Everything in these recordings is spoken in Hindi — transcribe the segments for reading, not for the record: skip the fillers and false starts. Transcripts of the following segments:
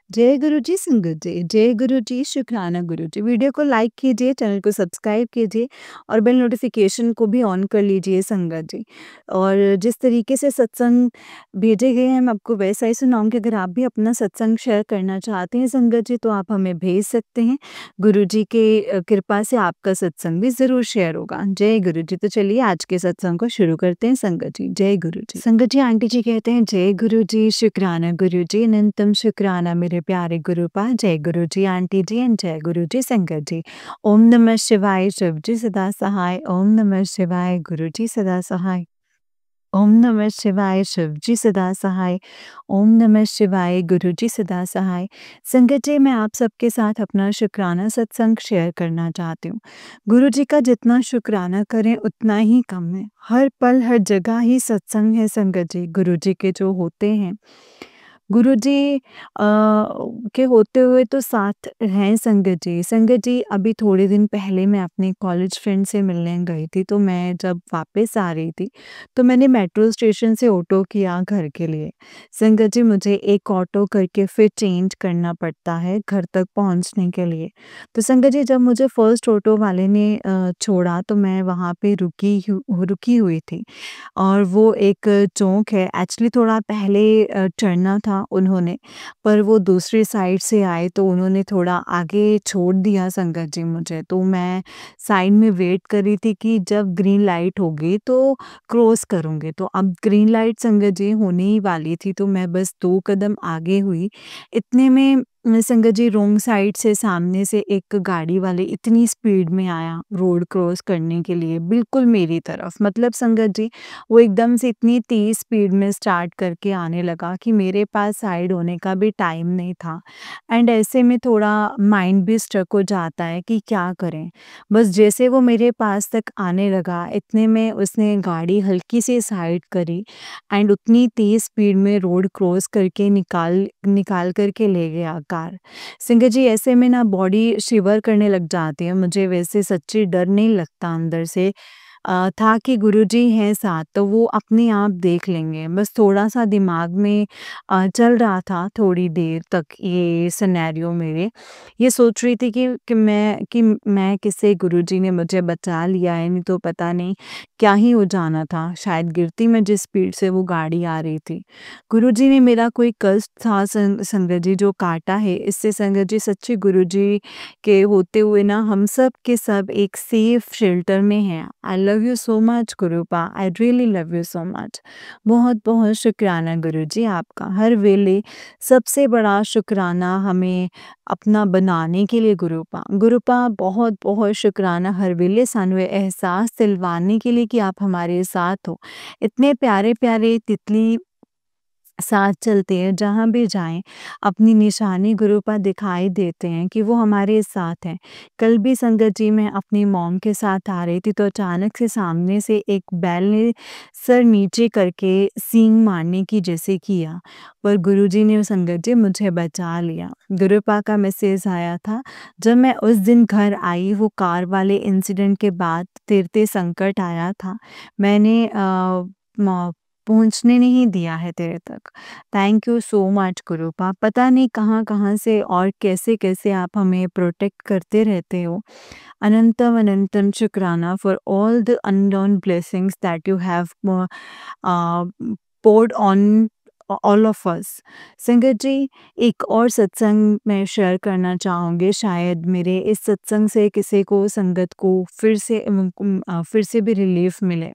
जय गुरु जी, संगत जी। जय गुरु जी, शुक्राना गुरु जी। वीडियो को लाइक कीजिए, चैनल को सब्सक्राइब कीजिए और बेल नोटिफिकेशन को भी ऑन कर लीजिए, संगत जी। और जिस तरीके से सत्संग भेजे गए हैं, मैं आपको वैसा ही सुनाऊँगी। अगर आप भी अपना सत्संग शेयर करना चाहते हैं, संगत जी, तो आप हमें भेज सकते हैं। गुरु जी के कृपा से आपका सत्संग भी ज़रूर शेयर होगा। जय गुरु जी। तो चलिए आज के सत्संग को शुरू करते हैं, संगत जी। जय गुरु जी। संगत जी, आंटी जी कहते हैं, जय गुरु जी, शुक्राना गुरु जी, अनंतम शुक्राना मेरे प्यारे गुरुपा। जय गुरु जी आंटी जी एंड जय गुरु जी संगत जी। ओम नमः शिवाय, शिव जी सदा सहाय। ओम नमः शिवाय, गुरु जी सदा सहाय। ओम नमः शिवाय, शिव जी सदा सहाय। ओम नमः शिवाय, गुरु जी सदा सहाय। संगत जी, मैं आप सबके साथ अपना शुक्राना सत्संग शेयर करना चाहती हूँ। गुरु जी का जितना शुक्राना करें उतना ही कम है। हर पल हर जगह ही सत्संग है, संगत जी, गुरु जी के जो होते हैं। गुरु जी के होते हुए तो साथ हैं, संगत जी। संगत जी, अभी थोड़े दिन पहले मैं अपने कॉलेज फ्रेंड से मिलने गई थी, तो मैं जब वापस आ रही थी, तो मैंने मेट्रो स्टेशन से ऑटो किया घर के लिए। संगत जी, मुझे एक ऑटो करके फिर चेंज करना पड़ता है घर तक पहुँचने के लिए। तो संगत जी, जब मुझे फर्स्ट ऑटो वाले ने छोड़ा, तो मैं वहाँ पे रुकी हुई थी। और वो एक चौक है, एक्चुअली थोड़ा पहले चढ़ना था उन्होंने, पर वो दूसरी साइड से आए तो उन्होंने थोड़ा आगे छोड़ दिया, संगत जी, मुझे। तो मैं साइड में वेट कर रही थी कि जब ग्रीन लाइट होगी तो क्रॉस करूँगी। तो अब ग्रीन लाइट, संगत जी, होने ही वाली थी, तो मैं बस 2 कदम आगे हुई। इतने में संगत जी, रॉन्ग साइड से सामने से एक गाड़ी वाले इतनी स्पीड में आया रोड क्रॉस करने के लिए, बिल्कुल मेरी तरफ। मतलब संगत जी, वो एकदम से इतनी तेज़ स्पीड में स्टार्ट करके आने लगा कि मेरे पास साइड होने का भी टाइम नहीं था। एंड ऐसे में थोड़ा माइंड भी स्ट्रक हो जाता है कि क्या करें। बस जैसे वो मेरे पास तक आने लगा, इतने में उसने गाड़ी हल्की सी साइड करी एंड उतनी तेज़ स्पीड में रोड क्रॉस करके निकाल निकाल कर के ले गया कार। संगत जी, ऐसे में ना बॉडी शिवर करने लग जाती है। मुझे वैसे सच्ची डर नहीं लगता अंदर से, था कि गुरुजी हैं साथ, तो वो अपने आप देख लेंगे। बस थोड़ा-सा दिमाग में चल रहा था थोड़ी देर तक ये सिनेरियो मेरे। ये सोच रही थी कि मैं किसे, गुरुजी ने मुझे बचा लिया है, नहीं तो पता नहीं क्या ही हो जाना था। शायद गिरती मैं जिस स्पीड से वो गाड़ी आ रही थी। गुरुजी ने मेरा कोई कष्ट था, संगत जी, जो काटा है, इससे संगत जी, सच्ची गुरुजी के होते हुए ना हम सब के सब एक सेफ शेल्टर में हैं। आई love you so much गुरुपा, I really love you so much. बहुत बहुत शुक्राना गुरुजी आपका, हर वेले सबसे बड़ा शुक्राना हमें अपना बनाने के लिए गुरुपा। गुरुपा, बहुत बहुत शुक्राना हर वेले सानू ये एहसास दिलवाने के लिए कि आप हमारे साथ हो। इतने प्यारे प्यारे तितली साथ चलते हैं, जहाँ भी जाएँ, अपनी निशानी गुरुपा दिखाई देते हैं कि वो हमारे साथ हैं। कल भी संगत जी, मैं अपनी मॉम के साथ आ रही थी, तो अचानक से सामने से एक बैल ने सर नीचे करके सींग मारने की जैसे किया, पर गुरुजी ने संगत जी मुझे बचा लिया। गुरुपा का मैसेज आया था, जब मैं उस दिन घर आई, वो कार वाले इंसिडेंट के बाद तेरे संकट आया था। मैंने म पहुँचने नहीं दिया है तेरे तक। Thank you so much गुरुपा। पता नहीं कहाँ-कहाँ से और कैसे-कैसे आप हमें प्रोटेक्ट करते रहते हो। अनंतम अनंतम शुक्राना for all the unknown blessings that you have poured on all of us. संगत जी, एक और सत्संग मैं शेयर करना चाहूँगी। शायद मेरे इस सत्संग से किसी को, संगत को फिर से भी रिलीफ मिले।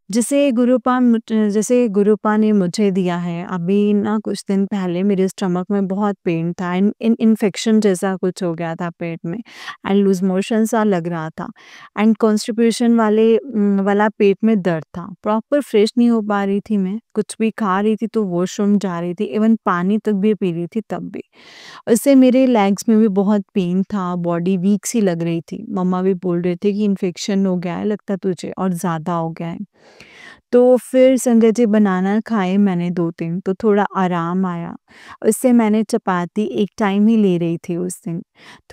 जैसे गुरुपा ने मुझे दिया है, अभी ना कुछ दिन पहले मेरे स्टमक में बहुत पेन था, इन्फेक्शन जैसा कुछ हो गया था पेट में एंड लूज़ मोशन सा लग रहा था एंड कॉन्स्टिपेशन वाला पेट में दर्द था। प्रॉपर फ्रेश नहीं हो पा रही थी मैं, कुछ भी खा रही थी तो वॉशरूम जा रही थी, इवन पानी तक भी पी रही थी तब भी। उससे मेरे लेग्स में भी बहुत पेन था, बॉडी वीक सी लग रही थी। मम्मा भी बोल रहे थे कि इन्फेक्शन हो गया है लगता तुझे और ज़्यादा हो गया है। तो फिर संगत जी, बनाना खाए मैंने 2-3, तो थोड़ा आराम आया। उससे मैंने चपाती एक टाइम ही ले रही थी उस दिन।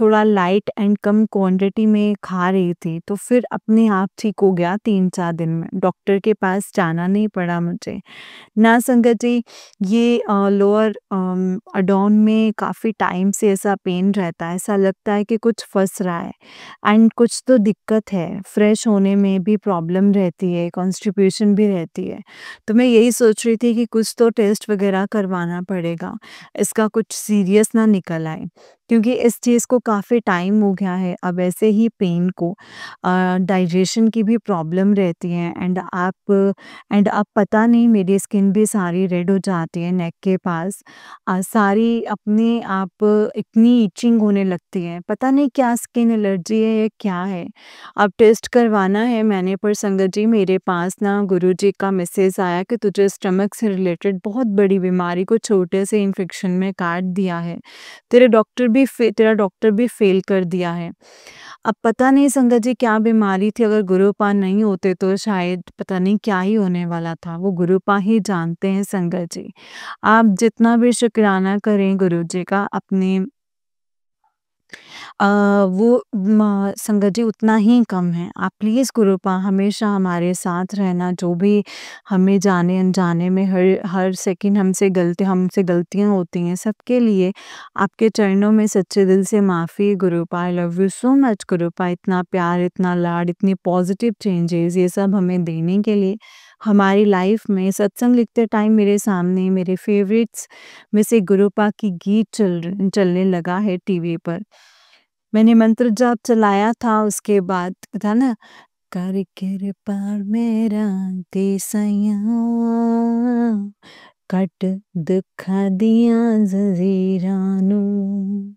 थोड़ा लाइट एंड कम क्वांटिटी में खा रही थी, तो फिर अपने आप ठीक हो गया 3-4 दिन में। डॉक्टर के पास जाना नहीं पड़ा मुझे। ना संगत जी, ये लोअर अडॉन में काफ़ी टाइम से ऐसा पेन रहता है, ऐसा लगता है कि कुछ फँस रहा है एंड कुछ तो दिक्कत है, फ्रेश होने में भी प्रॉब्लम रहती है, कॉन्स्टिपेशन भी रहती है। तो मैं यही सोच रही थी कि कुछ तो टेस्ट वग़ैरह करवाना पड़ेगा, इसका कुछ सीरियस ना निकल आए। क्योंकि इस चीज़ को काफ़ी टाइम हो गया है, अब ऐसे ही पेन को डाइजेशन की भी प्रॉब्लम रहती है एंड अब पता नहीं मेरी स्किन भी सारी रेड हो जाती है नेक के पास। सारी अपने आप इतनी इचिंग होने लगती है, पता नहीं क्या स्किन एलर्जी है या क्या है। अब टेस्ट करवाना है मैंने, पर संगत जी मेरे पास ना गुरुजी का मैसेज आया कि तुझे स्टमक से रिलेटेड बहुत बड़ी बीमारी को छोटे से इन्फेक्शन में काट दिया है। तेरा डॉक्टर भी फेल कर दिया है। अब पता नहीं संगत जी क्या बीमारी थी, अगर गुरुपा नहीं होते तो शायद पता नहीं क्या ही होने वाला था, वो गुरुपा ही जानते हैं संगत जी। आप जितना भी शुक्राना करें गुरुजी का अपने अ, वो संगत जी उतना ही कम है। आप प्लीज़ गुरुपा हमेशा हमारे साथ रहना, जो भी हमें जाने-अनजाने में हर हर सेकंड हमसे गलतियाँ होती हैं, सबके लिए आपके चरणों में सच्चे दिल से माफ़ी Gurupa. I love you so much Gurupa, इतना प्यार, इतना लाड, इतनी पॉज़िटिव चेंजेज़ ये सब हमें देने के लिए। हमारी लाइफ़ में सत्संग लिखते टाइम मेरे सामने मेरे फ़ेवरेट्स में से गुरुपा की गीत चलने लगा है टीवी पर। मैंने मंत्र जाप चलाया था, उसके बाद था ना, कर कृपा मेरा ते सैया कट दुखा दिया जजीरां ਨੂੰ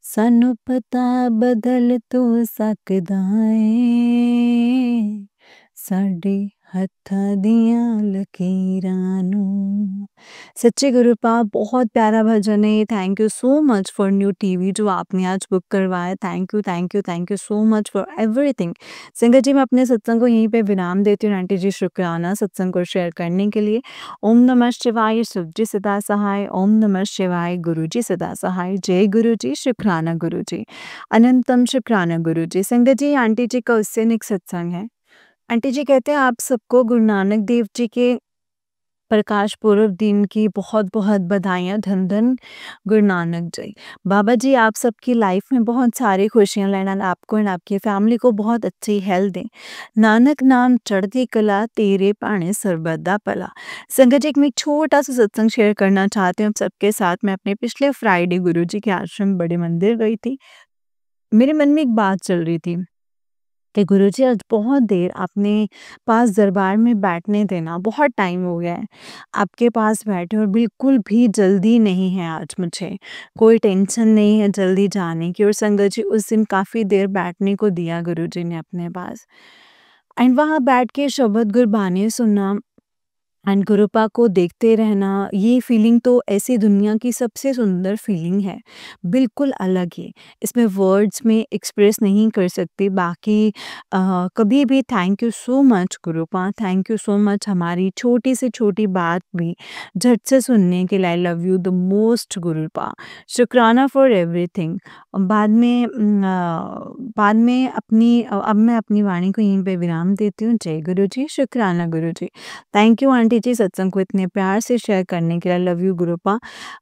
ਸਾਨੂੰ ਪਤਾ ਬਦਲ ਤੂੰ ਸਕਦਾ ਏ ਸਾਡੇ हत्था दियां लकीरां ਨੂੰ। सच्चे गुरुपा बहुत प्यारा भजन है ये। Thank you so much for new TV जो आपने आज बुक करवाया। Thank you so much for everything. संगत जी मैं अपने सत्संग को यहीं पे विराम देती हूँ। आंटी जी शुक्राना सत्संग को शेयर करने के लिए। ओम नमः शिवाय, शिव जी सदा सहाय। ओम नमः शिवाय, गुरु जी सदा सहाय। जय गुरु जी, शुक्राना गुरु जी, अनंतम शुक्राना गुरु जी। संगत जी आंटी जी का उससे निक सत्संग है। आंटी जी कहते हैं आप सबको गुरु नानक देव जी के प्रकाश पूर्व दिन की बहुत-बहुत बधाइयाँ। धन धन गुरु नानक जी। बाबा जी आप सबकी लाइफ में बहुत सारी खुशियाँ लाएं एंड आपको एंड आपकी फैमिली को बहुत अच्छी हेल्थ दें। नानक नाम चढ़ती कला तेरे भाने सर्बत दा भला। संगत जी मैं एक छोटा सा सत्संग शेयर करना चाहती हूँ आप सबके साथ। मैं अपने पिछले फ्राइडे गुरु जी के आश्रम बड़े मंदिर गई थी। मेरे मन में एक बात चल रही थी कि गुरुजी आज बहुत देर अपने पास दरबार में बैठने देना, बहुत टाइम हो गया है। आपके पास बैठे और बिल्कुल भी जल्दी नहीं है आज मुझे। कोई टेंशन नहीं है जल्दी जाने की, और संगत जी उस दिन काफ़ी देर बैठने को दिया गुरुजी ने अपने पास। एंड वहाँ बैठ के शबद गुरबानी सुनना एंड गुरुपा को देखते रहना, ये फीलिंग तो ऐसी दुनिया की सबसे सुंदर फीलिंग है, बिल्कुल अलग है। इसमें वर्ड्स में एक्सप्रेस नहीं कर सकते। बाकी कभी भी thank you so much गुरुपा, thank you so much हमारी छोटी से छोटी बात भी झट से सुनने के लिए। I love you the most Gurupa, शुक्राना फॉर एवरीथिंग। बाद में अब मैं अपनी वाणी को यहीं पे विराम देती हूँ। जय गुरु जी, शुक्राना गुरु जी। थैंक यू आंटी जी सत्संग को इतने प्यार से शेयर करने के लिए। I love you गुरुपा,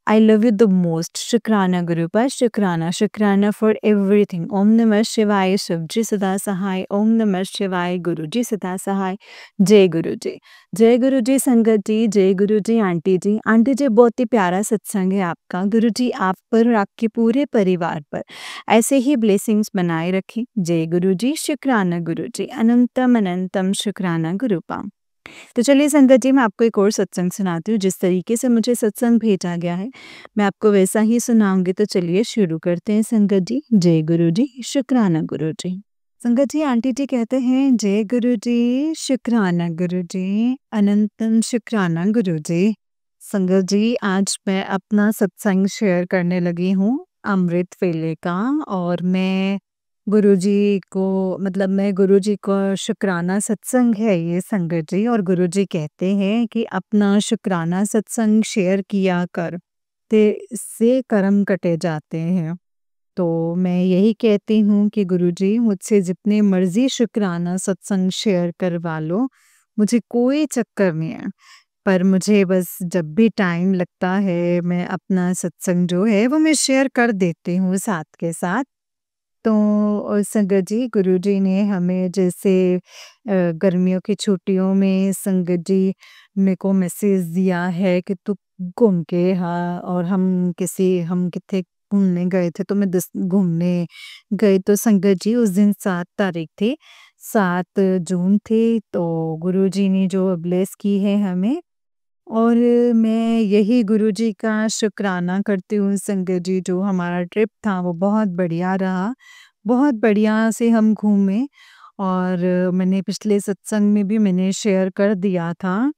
I love you the most. शुक्राना गुरुपा, शुक्राना शुक्राना फॉर एवरीथिंग। ओम नमः शिवाय, शिव जी सदा सहाय। ओम नमः शिवाय, गुरु जी सदा सहाय। जय गुरु जी, जय गुरु जी संगत जी, जय गुरु जी आंटी जी। आंटी जी बहुत ही प्यारा सत्संग है आपका। गुरु जी आप पर और आपके पूरे परिवार पर ऐसे ही ब्लेसिंग्स बनाए रखें। जय गुरु जी, शुक्राना गुरु जी, अनंतम अनंतम शुक्राना गुरुपा। तो चलिए संगत जी मैं आपको एक और सत्संग सुनाती हूँ। जिस तरीके से मुझे सत्संग भेजा गया है मैं आपको वैसा ही सुनाऊंगी। तो चलिए शुरू करते हैं संगत जी। जय गुरु जी, शुक्राना गुरु जी। संगत जी आंटी जी कहते हैं जय गुरु जी, शुक्राना गुरु जी, अनंतम शुक्राना गुरु जी। संगत जी आज मैं अपना सत्संग शेयर करने लगी हूँ अमृत वेले का। और मैं गुरुजी को शुक्राना सत्संग है ये संगत जी। और गुरुजी कहते हैं कि अपना शुक्राना सत्संग शेयर किया कर, ते इससे कर्म कटे जाते हैं। तो मैं यही कहती हूँ कि गुरुजी मुझसे जितने मर्जी शुक्राना सत्संग शेयर करवा लो, मुझे कोई चक्कर नहीं है। पर मुझे बस जब भी टाइम लगता है, मैं अपना सत्संग जो है वो मैं शेयर कर देती हूँ साथ के साथ। तो संगत जी, गुरुजी ने हमें जैसे गर्मियों की छुट्टियों में संगत जी मेरे को मैसेज दिया है कि तू घूम के हाँ, और हम किथे घूमने गए थे, तो मैं घूमने गई तो संगत जी उस दिन 7 तारीख थी, 7 जून थी, तो गुरुजी ने जो ब्लेस की है हमें, और मैं यही गुरुजी का शुक्राना करती हूँ संगत जी, जो हमारा ट्रिप था वो बहुत बढ़िया रहा। बहुत बढ़िया से हम घूमे, और मैंने पिछले सत्संग में भी मैंने शेयर कर दिया था,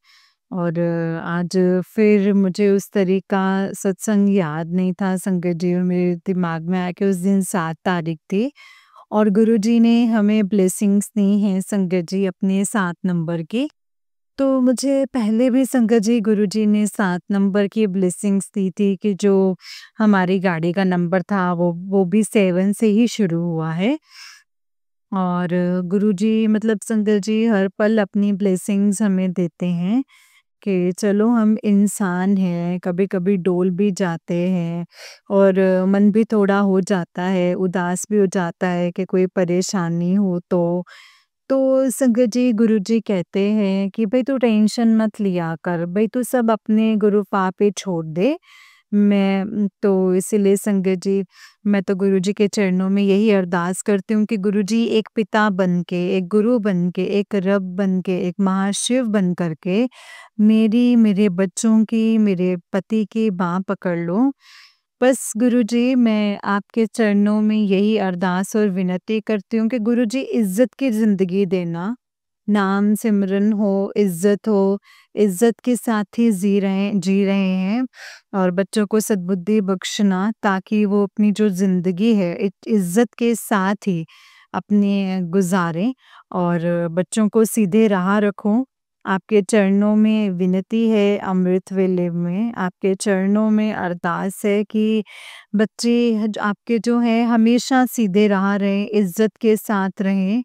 और आज फिर मुझे उस तरह का सत्संग याद नहीं था संगत जी, और मेरे दिमाग में आया कि उस दिन 7 तारीख थी, और गुरुजी ने हमें ब्लेसिंग्स दी हैं संगत जी अपने 7 नंबर की। तो मुझे पहले भी संगत जी गुरुजी ने 7 नंबर की ब्लेसिंग्स दी थी कि जो हमारी गाड़ी का नंबर था वो भी 7 से ही शुरू हुआ है। और गुरुजी मतलब संगत जी हर पल अपनी ब्लेसिंग्स हमें देते हैं कि चलो हम इंसान हैं, कभी-कभी डोल भी जाते हैं, और मन भी थोड़ा हो जाता है, उदास भी हो जाता है कि कोई परेशानी हो तो। तो संगत जी गुरुजी कहते हैं कि भई तू टेंशन मत लिया कर, भई तू सब अपने गुरु पा पे छोड़ दे। तो इसीलिए संगत जी मैं तो गुरुजी के चरणों में यही अरदास करती हूँ कि गुरुजी एक पिता बन के, एक गुरु बन के, एक रब बन के, एक महाशिव बन कर के मेरे बच्चों की, मेरे पति की बाँह पकड़ लो। बस गुरुजी मैं आपके चरणों में यही अरदास और विनती करती हूँ कि गुरुजी इज़्ज़त की ज़िंदगी देना, नाम सिमरन हो, इज़्ज़त के साथ ही जी रहे हैं, और बच्चों को सद्बुद्धि बख्शना ताकि वो अपनी जो ज़िंदगी है इज़्ज़त के साथ ही अपनी गुज़ारें, और बच्चों को सीधे राह रखो। आपके चरणों में विनती है, अमृत वेले में आपके चरणों में अरदास है कि बच्चे आपके जो हैं हमेशा सीधे राह रहें, इज़्ज़त के साथ रहें,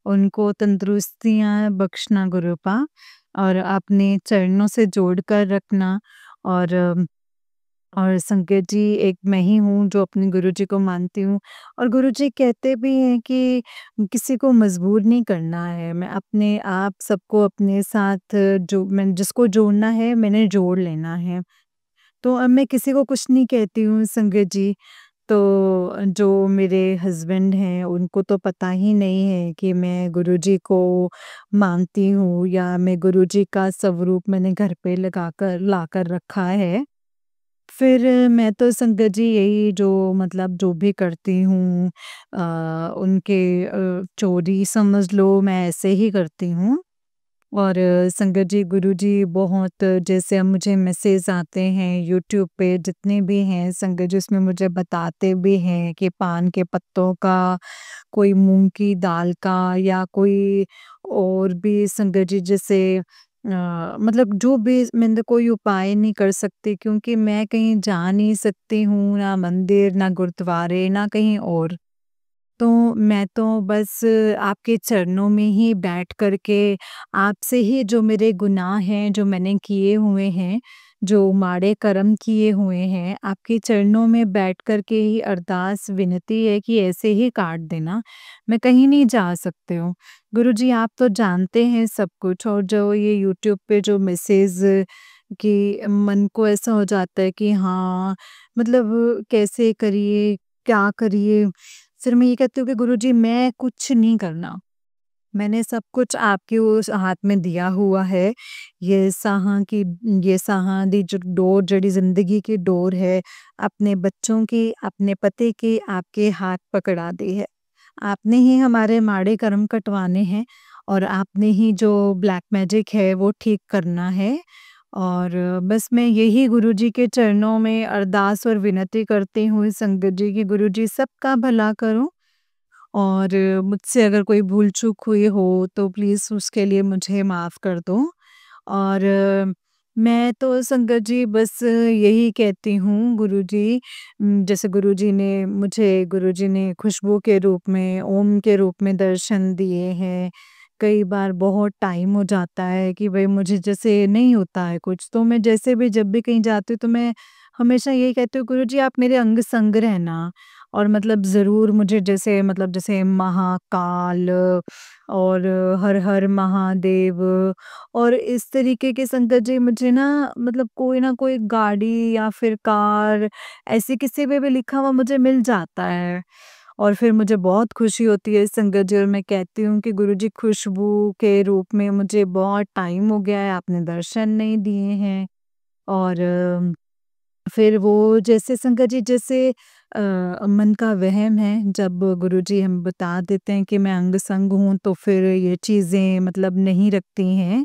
उनको तंदुरुस्तियाँ बख्शना गुरूपा, और अपने चरणों से जोड़कर रखना। और संगत जी एक मैं ही हूँ जो अपने गुरुजी को मानती हूँ, और गुरुजी कहते भी हैं कि किसी को मजबूर नहीं करना है, मैं अपने आप सबको अपने साथ जो मैं जिसको जोड़ना है मैंने जोड़ लेना है। तो अब मैं किसी को कुछ नहीं कहती हूँ संगत जी। तो जो मेरे हस्बैंड हैं उनको तो पता ही नहीं है कि मैं गुरुजी को मानती हूँ, या मैं गुरुजी का स्वरूप मैंने घर पे लगाकर लाकर रखा है। फिर मैं तो संगत जी यही जो मतलब जो भी करती हूँ उनके चोरी समझ लो, मैं ऐसे ही करती हूँ। और संगत जी गुरुजी बहुत जैसे अब मुझे मैसेज आते हैं यूट्यूब पे जितने भी हैं संगत जी, उसमें मुझे बताते भी हैं कि पान के पत्तों का, कोई मूँग की दाल का, या कोई और भी संगत जी जैसे मतलब जो भी मैं तो कोई उपाय नहीं कर सकती, क्योंकि मैं कहीं जा नहीं सकती हूँ, ना मंदिर, ना गुरुद्वारे, ना कहीं और। तो मैं तो बस आपके चरणों में ही बैठ कर के आपसे ही जो मेरे गुनाह हैं, जो मैंने किए हुए हैं, जो माड़े कर्म किए हुए हैं, आपके चरणों में बैठ कर के ही अरदास विनती है कि ऐसे ही काट देना, मैं कहीं नहीं जा सकती हूँ। गुरुजी आप तो जानते हैं सब कुछ, और जो ये यूट्यूब पे जो मैसेज कि मन को ऐसा हो जाता है कि हाँ, मतलब कैसे करिए, क्या करिए? फिर मैं ये कहती हूँ कि गुरुजी मैं कुछ नहीं करना, मैंने सब कुछ आपके उस हाथ में दिया हुआ है। ये साहाँ दी जो डोर जड़ी ज़िंदगी की डोर है, अपने बच्चों की, अपने पति की आपके हाथ पकड़ा दी है। आपने ही हमारे माड़े कर्म कटवाने हैं, और आपने ही जो ब्लैक मैजिक है वो ठीक करना है। और बस मैं यही गुरुजी के चरणों में अरदास और विनती करती हूँ संगत जी कि गुरुजी सबका भला करो, और मुझसे अगर कोई भूल-चूक हुई हो तो प्लीज़ उसके लिए मुझे माफ़ कर दो। और मैं तो संगत जी बस यही कहती हूँ गुरुजी, जैसे गुरुजी ने खुशबू के रूप में, ओम के रूप में दर्शन दिए हैं, कई बार बहुत टाइम हो जाता है कि भई मुझे जैसे नहीं होता है कुछ, तो मैं जैसे भी जब भी कहीं जाती हूँ तो मैं हमेशा यही कहती हूँ, गुरुजी आप मेरे अंग-संग रहना। और मतलब ज़रूर मुझे जैसे मतलब जैसे महाकाल और हर हर महादेव और इस तरीके के संकट जी मुझे ना कोई गाड़ी या फिर कार ऐसे किसी पे भी लिखा हुआ मुझे मिल जाता है। और फिर मुझे बहुत खुशी होती है इस संगत जी और मैं कहती हूँ कि गुरुजी खुशबू के रूप में मुझे बहुत टाइम हो गया है, आपने दर्शन नहीं दिए हैं। और फिर वो जैसे संगत जी जैसे मन का वहम है, जब गुरुजी हमें बता देते हैं कि मैं अंग-संग हूँ, तो फिर ये चीज़ें मतलब नहीं रखती हैं।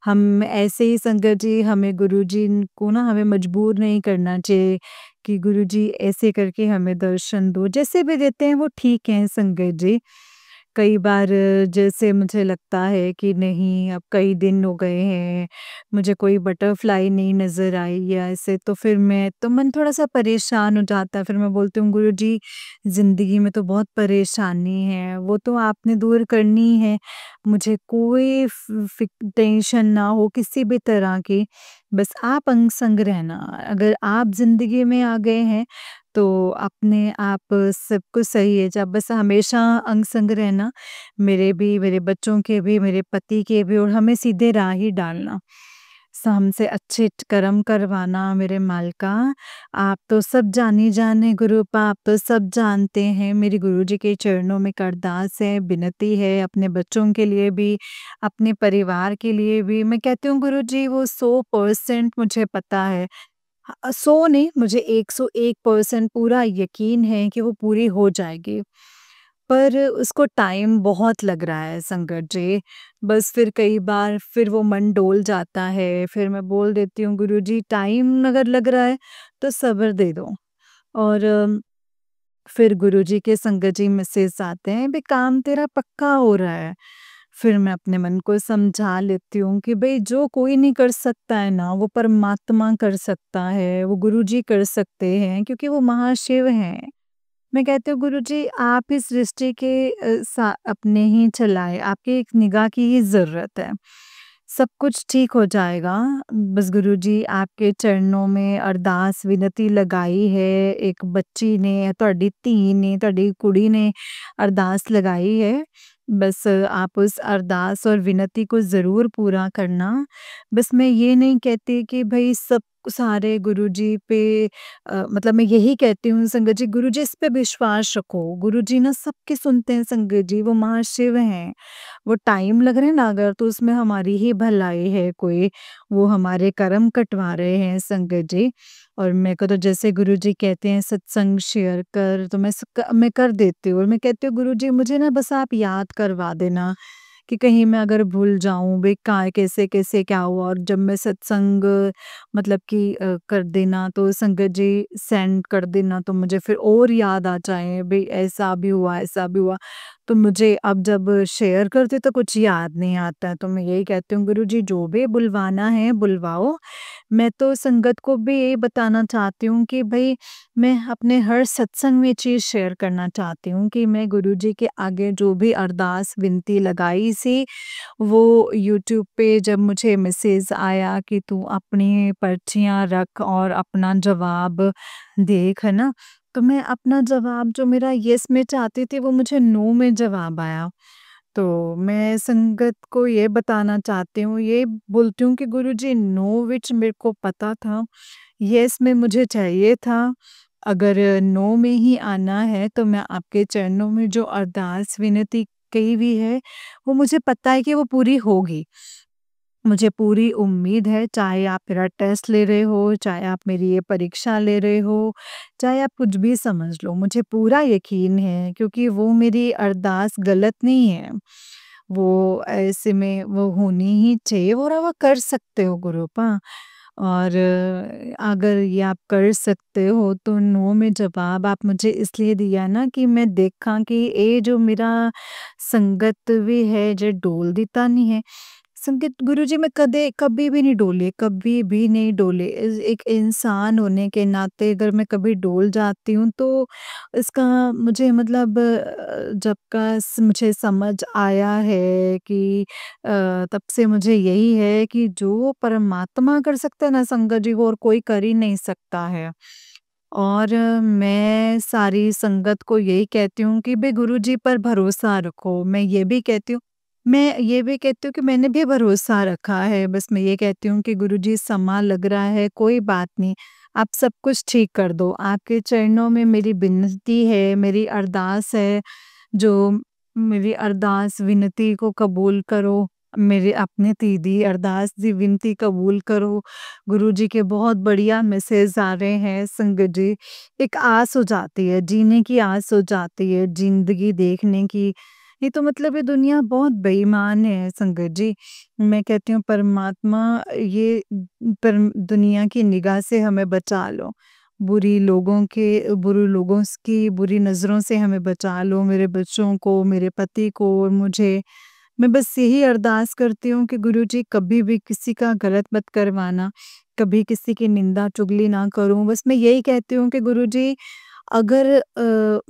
हम ऐसे ही संगत जी हमें गुरुजी को ना हमें मजबूर नहीं करना चाहिए कि गुरुजी ऐसे करके हमें दर्शन दो। जैसे भी देते हैं वो ठीक है संगत जी। कई बार जैसे मुझे लगता है कि नहीं अब कई दिन हो गए हैं, मुझे कोई बटरफ्लाई नहीं नज़र आई या ऐसे तो फिर मैं तो मन थोड़ा-सा परेशान हो जाता है। फिर मैं बोलती हूँ गुरुजी ज़िंदगी में तो बहुत परेशानी है, वो तो आपने दूर करनी है। मुझे कोई फ फ़िक टेंशन ना हो किसी भी तरह की, बस आप अंग-संग रहना। अगर आप ज़िंदगी में आ गए हैं तो अपने आप सब कुछ सही है, जब बस हमेशा अंग-संग रहना, मेरे भी, मेरे बच्चों के भी, मेरे पति के भी और हमें सीधे राह ही डालना। हमसे अच्छे कर्म करवाना मेरे मालिका, आप तो सब जानी-जाने गुरूपा, आप तो सब जानते हैं। मेरे गुरुजी के चरणों में एक अरदास है, विनती है अपने बच्चों के लिए भी, अपने परिवार के लिए भी। मैं कहती हूँ गुरुजी वो 100% मुझे पता है। 100 नहीं, मुझे 101% पूरा यकीन है कि वो पूरी हो जाएगी। पर उसको टाइम बहुत लग रहा है संकट जी। बस फिर कई बार फिर वो मन डोल जाता है, फिर मैं बोल देती हूँ गुरुजी टाइम अगर लग रहा है तो सब्र दे दो। और फिर गुरुजी के संगत जी मैसेज आते हैं, "बे काम तेरा पक्का हो रहा है।" फिर मैं अपने मन को समझा लेती हूँ कि भई जो कोई नहीं कर सकता है ना, वो परमात्मा कर सकता है, वो गुरुजी कर सकते हैं क्योंकि वो महाशिव हैं। मैं कहती हूँ गुरुजी आप इस सृष्टि के अपने ही चलाएँ, आपकी एक निगाह की ही ज़रूरत है। सब कुछ ठीक हो जाएगा। बस गुरुजी आपके चरणों में अरदास विनती लगाई है। एक बच्ची ने, ਤੁਹਾਡੀ ਧੀ ने, ਤੁਹਾਡੀ कुड़ी ने अरदास लगाई है। बस आप उस अरदास और विनती को ज़रूर पूरा करना। बस मैं ये नहीं कहती कि भई सब सारे गुरुजी पे मतलब मैं यही कहती हूँ संगत जी गुरुजी इस पे विश्वास रखो। गुरुजी ना सबकी सुनते हैं संगत जी, वो महाशिव हैं। वो टाइम लग रहा है ना अगर तो उसमें हमारी ही भलाई है कोई, वो हमारे कर्म कटवा रहे हैं संगत जी। और मेरे को तो जैसे गुरुजी कहते हैं सत्संग शेयर कर तो मैं कर देती हूँ और मैं कहती हूँ गुरुजी मुझे ना बस आप याद करवा देना कि कहीं मैं अगर भूल जाऊँ भई का कैसे-कैसे क्या हुआ और जब मैं सत्संग मतलब कि कर देना तो संगत जी सेंड कर देना तो मुझे फिर और याद आ जाए भई ऐसा भी हुआ, ऐसा भी हुआ। तो मुझे अब जब शेयर करती तो कुछ याद नहीं आता है, तो मैं यही कहती हूँ गुरुजी जो भी बुलवाना है बुलवाओ। मैं तो संगत को भी यही बताना चाहती हूँ कि भई मैं अपने हर सत्संग में चीज़ शेयर करना चाहती हूँ कि मैं गुरुजी के आगे जो भी अरदास विनती लगाई सी, वो यूट्यूब पे जब मुझे मैसेज आया कि तू अपनी पर्चियाँ रख और अपना जवाब देख, है ना? तो मैं अपना जवाब जो मेरा येस में चाहती थी वो मुझे नो में जवाब आया। तो मैं संगत को ये बताना चाहती हूँ, ये बोलती हूँ कि गुरुजी नो विच मेरे को पता था, येस में मुझे चाहिए था। अगर नो में ही आना है तो मैं आपके चरणों में जो अरदास विनती की हुई है, वो मुझे पता है कि वो पूरी होगी। मुझे पूरी उम्मीद है, चाहे आप मेरा टेस्ट ले रहे हो, चाहे आप मेरी ये परीक्षा ले रहे हो, चाहे आप कुछ भी समझ लो, मुझे पूरा यकीन है क्योंकि वो मेरी अरदास गलत नहीं है। वो ऐसे में वो होनी ही चाहिए और आप कर सकते हो गुरूपा। और अगर ये आप कर सकते हो तो नो में जवाब आप मुझे इसलिए दिया ना कि मैं देखा कि ये जो मेरा संगत भी है जे डोल दिता नहीं है। संगीत गुरुजी में कदे कभी भी नहीं डोले, कभी भी नहीं डोले। एक इंसान होने के नाते अगर मैं कभी डोल जाती हूँ तो इसका मुझे मतलब जब का मुझे समझ आया है कि तब से मुझे यही है कि जो परमात्मा कर सकता है ना संगत जी, वो और कोई कर ही नहीं सकता है। और मैं सारी संगत को यही कहती हूँ कि भई गुरुजी पर भरोसा रखो। मैं ये भी कहती हूँ कि मैंने भी भरोसा रखा है। बस मैं ये कहती हूँ कि गुरुजी समय लग रहा है, कोई बात नहीं, आप सब कुछ ठीक कर दो। आपके चरणों में मेरी विनती है, मेरी अरदास है, जो मेरी अरदास विनती को कबूल करो। मेरी अपनी दीदी अरदास दी विनती कबूल करो। गुरुजी के बहुत बढ़िया मैसेज आ रहे हैं संगत जी। एक आस हो जाती है, जीने की आस हो जाती है, ज़िंदगी देखने की। ये तो मतलब ये दुनिया बहुत बेईमान है संगत जी। मैं कहती हूँ परमात्मा ये पर दुनिया की निगाह से हमें बचा लो। बुरे लोगों की बुरी नज़रों से हमें बचा लो, मेरे बच्चों को, मेरे पति को और मुझे। मैं बस यही अरदास करती हूँ कि गुरुजी कभी भी किसी का गलत मत करवाना, कभी किसी की निंदा चुगली ना करूँ। बस मैं यही कहती हूँ कि गुरुजी अगर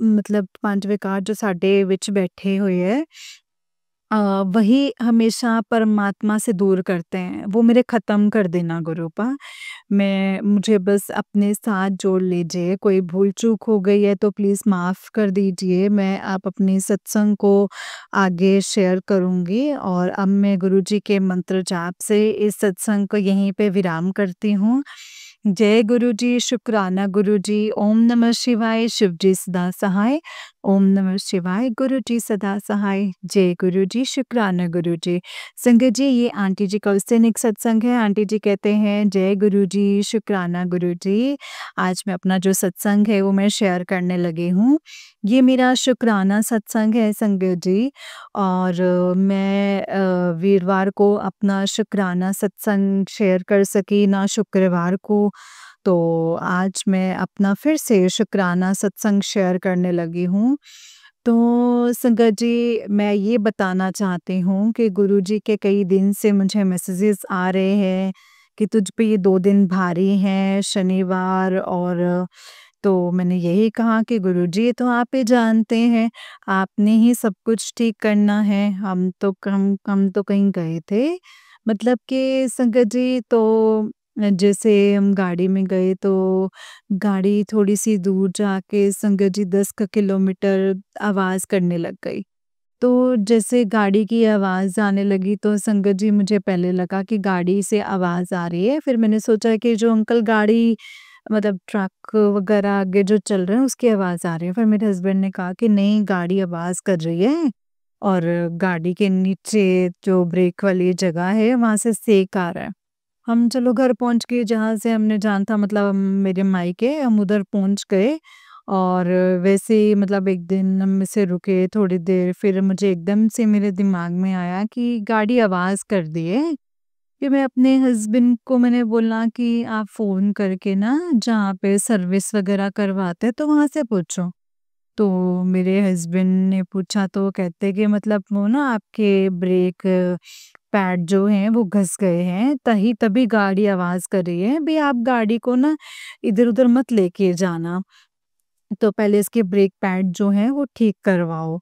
मतलब 5 विकार जो साडे विच बैठे हुए है, अ, वही हमेशा परमात्मा से दूर करते हैं। वो मेरे ख़त्म कर देना गुरूपा। मैं मुझे बस अपने साथ जोड़ लीजिए, कोई भूल-चूक हो गई है तो प्लीज़ माफ़ कर दीजिए। मैं आप अपनी सत्संग को आगे शेयर करूँगी और अब मैं गुरुजी के मंत्र जाप से इस सत्संग को यहीं पे विराम करती हूँ। जय गुरुजी, शुक्राना गुरुजी, ओम नमः शिवाय, शिव जी सदा सहाय। ओम नमः शिवाय, गुरुजी सदा सहाय। जय गुरुजी, शुक्राना गुरुजी। संगत जी, ये आंटी जी का उस दिन एक सत्संग है। आंटी जी कहते हैं, जय गुरुजी, शुक्राना गुरुजी। आज मैं अपना जो सत्संग है वो मैं शेयर करने लगी हूँ। ये मेरा शुक्राना सत्संग है संगत जी, और मैं वीरवार को अपना शुक्राना सत्संग शेयर कर सकी ना शुक्रवार को। तो आज मैं अपना फिर से शुक्राना सत्संग शेयर करने लगी हूँ। तो संगत जी, मैं ये बताना चाहती हूँ कि गुरुजी के कई दिन से मुझे मैसेजेस आ रहे हैं कि तुझ पे ये 2 दिन भारी हैं, शनिवार और तो मैंने यही कहा कि गुरुजी ये तो आप ही जानते हैं, आपने ही सब कुछ ठीक करना है, हम तो कहीं गए थे। मतलब कि संगत जी तो जैसे हम गाड़ी में गए तो गाड़ी थोड़ी-सी दूर जाके संगत जी 10 क किलोमीटर आवाज़ करने लग गई। तो जैसे गाड़ी की आवाज़ आने लगी तो संगत जी मुझे पहले लगा कि गाड़ी से आवाज़ आ रही है, फिर मैंने सोचा कि जो अंकल गाड़ी मतलब ट्रक वगैरह आगे जो चल रहे हैं उसकी आवाज़ आ रही है। फिर मेरे हस्बैंड ने कहा कि नहीं, गाड़ी आवाज़ कर रही है और गाड़ी के नीचे जो ब्रेक वाली जगह है वहाँ से सेक आ रहा है। हम चलो घर पहुँच गए जहाँ से हमने जाना था, मतलब मेरे मायके, हम उधर पहुँच गए और वैसे ही मतलब एक दिन हम ऐसे रुके थोड़ी देर, फिर मुझे एकदम से मेरे दिमाग में आया कि गाड़ी आवाज़ कर दी है। फिर मैं अपने हस्बैंड को मैंने बोला कि आप फ़ोन करके ना जहाँ पे सर्विस वग़ैरह करवाते हैं तो वहाँ से पूछो। तो मेरे हस्बैंड ने पूछा तो कहते कि मतलब वो ना आपके ब्रेक पैड जो हैं वो घस गए हैं, तही तभी गाड़ी आवाज़ कर रही है। भई आप गाड़ी को ना इधर-उधर मत लेके जाना, तो पहले इसके ब्रेक पैड जो हैं वो ठीक करवाओ।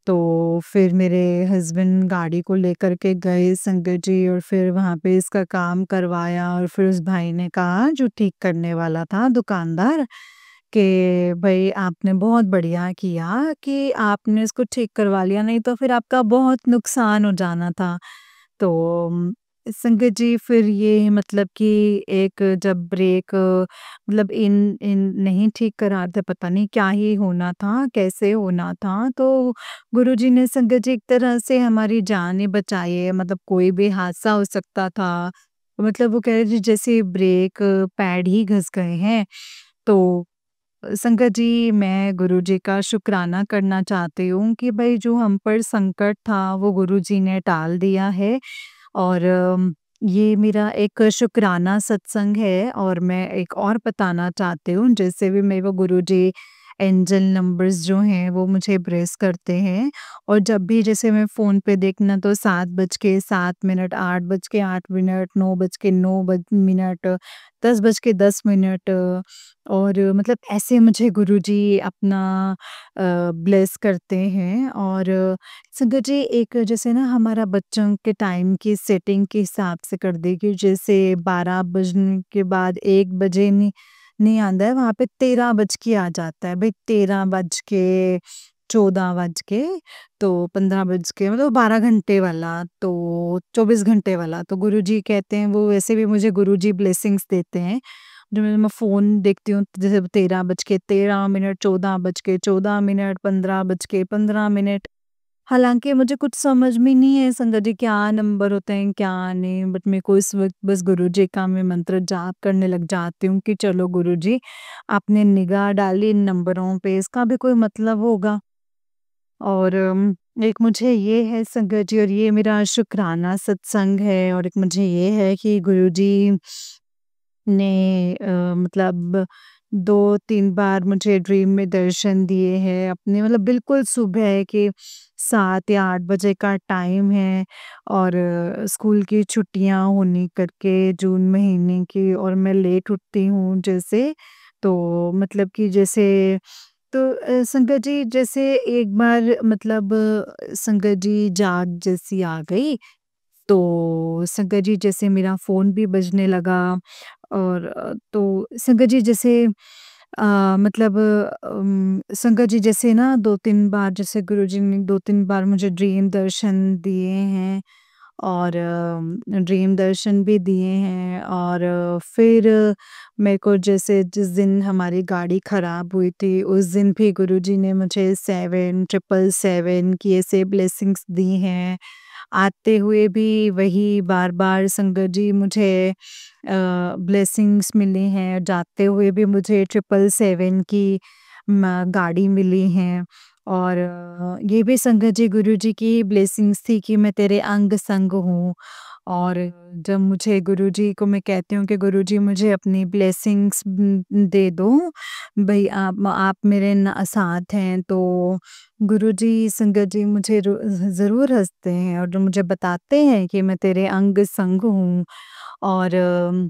तो फिर मेरे हस्बैंड गाड़ी को लेकर के गए संगत जी और फिर वहाँ पे इसका काम करवाया और फिर उस भाई ने कहा जो ठीक करने वाला था दुकानदार, कि भई आपने बहुत बढ़िया किया कि आपने इसको ठीक करवा लिया, नहीं तो फिर आपका बहुत नुकसान हो जाना था। तो संगत जी फिर ये मतलब कि एक जब ब्रेक मतलब इन इन नहीं ठीक करा थे, पता नहीं क्या ही होना था, कैसे होना था, तो गुरुजी ने संगत जी एक तरह से हमारी जान ही बचाई है, मतलब कोई भी हादसा हो सकता था। मतलब वो कह रहे थे जैसे ब्रेक पैड ही घस गए हैं। तो संगत जी, मैं गुरुजी का शुक्राना करना चाहती हूँ कि भई जो हम पर संकट था वो गुरुजी ने टाल दिया है और ये मेरा एक शुक्राना सत्संग है और मैं एक और बताना चाहती हूँ, जैसे भी मेरे को गुरुजी एंजल नंबर्स जो हैं वो मुझे ब्लेस करते हैं। और जब भी जैसे मैं फ़ोन पे देखना तो 7 बज के 7 मिनट, 8 बज के 8 मिनट, 9 बज के 9 मिनट, 10 बज के 10 मिनट, और मतलब ऐसे मुझे गुरुजी अपना ब्लेस करते हैं। और संगत जी, एक जैसे ना हमारा बच्चों के टाइम की सेटिंग के हिसाब से कर दें कि जैसे 12 बजने के बाद 1 बजे नहीं नहीं आता है, वहाँ पे 13 बज के आ जाता है। भई 13 बज के 14 बज के तो 15 बज के मतलब 12 घंटे वाला, तो 24 घंटे वाला। तो गुरुजी कहते हैं, वो वैसे भी मुझे गुरुजी ब्लेसिंग्स देते हैं। जब मैं फ़ोन देखती हूँ तो जैसे 13 बज के 13 मिनट, 14 बज के 14 मिनट, 15 बज के 15 मिनट। हालाँकि मुझे कुछ समझ में नहीं है संगत जी क्या नंबर होते हैं, क्या नहीं, बट मेरे को इस वक़्त बस गुरुजी का मैं मंत्र जाप करने लग जाती हूँ कि चलो गुरुजी, आपने निगाह डाली इन नंबरों पे, इसका भी कोई मतलब होगा। और एक मुझे ये है संगत जी, और ये मेरा शुक्राना सत्संग है, और एक मुझे ये है कि गुरुजी ने मतलब 2-3 बार मुझे ड्रीम में दर्शन दिए हैं अपने, मतलब बिल्कुल सुबह के 7 या 8 बजे का टाइम है। और स्कूल की छुट्टियां होने करके जून महीने की, और मैं लेट उठती हूँ जैसे, तो मतलब कि जैसे, तो संगत जी जैसे एक बार मतलब संगत जी जाग जैसी आ गई, तो संगत जी जैसे मेरा फ़ोन भी बजने लगा। और तो संगत जी जैसे मतलब संगत जी जैसे ना 2-3 बार जैसे गुरुजी ने 2-3 बार मुझे ड्रीम दर्शन दिए हैं, और ड्रीम दर्शन भी दिए हैं। और फिर मेरे को जैसे जिस दिन हमारी गाड़ी खराब हुई थी, उस दिन भी गुरुजी ने मुझे 7,777 की ऐसे ब्लेसिंग्स दी हैं। आते हुए भी वही बार-बार संगत जी मुझे ब्लेसिंग्स मिली हैं, जाते हुए भी मुझे 777 की गाड़ी मिली हैं। और ये भी संगत जी गुरुजी की ब्लेसिंग्स थी कि मैं तेरे अंग संग हूँ। और जब मुझे गुरुजी को मैं कहती हूँ कि गुरुजी मुझे अपनी ब्लेसिंग्स दे दो, भई आप मेरे साथ हैं, तो गुरुजी संगत जी मुझे ज़रूर हँसते हैं, और जो मुझे बताते हैं कि मैं तेरे अंग संग हूँ। और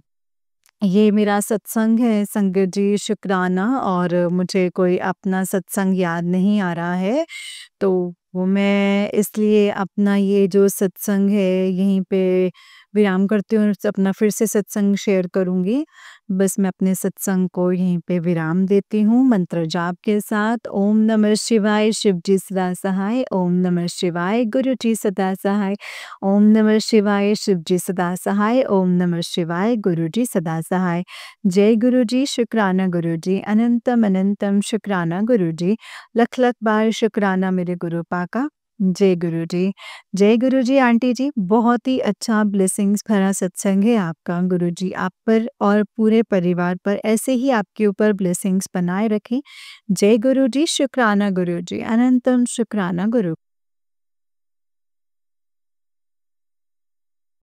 ये मेरा सत्संग है संगत जी, शुक्राना। और मुझे कोई अपना सत्संग याद नहीं आ रहा है, तो वो मैं इसलिए अपना ये जो सत्संग है यहीं पे विराम करती हूँ, और अपना फिर से सत्संग शेयर करूँगी। बस मैं अपने सत्संग को यहीं पे विराम देती हूँ मंत्र जाप के साथ। ओम नमः शिवाय, शिव जी सदा सहाय। ओम नमः शिवाय, गुरु जी सदा सहाय। ओम नमः शिवाय, शिव जी सदा सहाय। ओम नमः शिवाय, गुरु जी सदा सहाय। जय गुरु जी, शुक्राना गुरु जी, अनंतम अनंतम शुक्राना गुरु जी। लख लख बार शुक्राना मेरे गुरु पाका। जय गुरु जी। जय गुरु जी आंटी जी, बहुत ही अच्छा ब्लेसिंग्स भरा सत्संग है आपका। गुरु जी आप पर और पूरे परिवार पर ऐसे ही आपके ऊपर ब्लेसिंग्स बनाए रखें। जय गुरु जी, शुक्राना गुरु जी, अनंतम शुक्राना गुरु।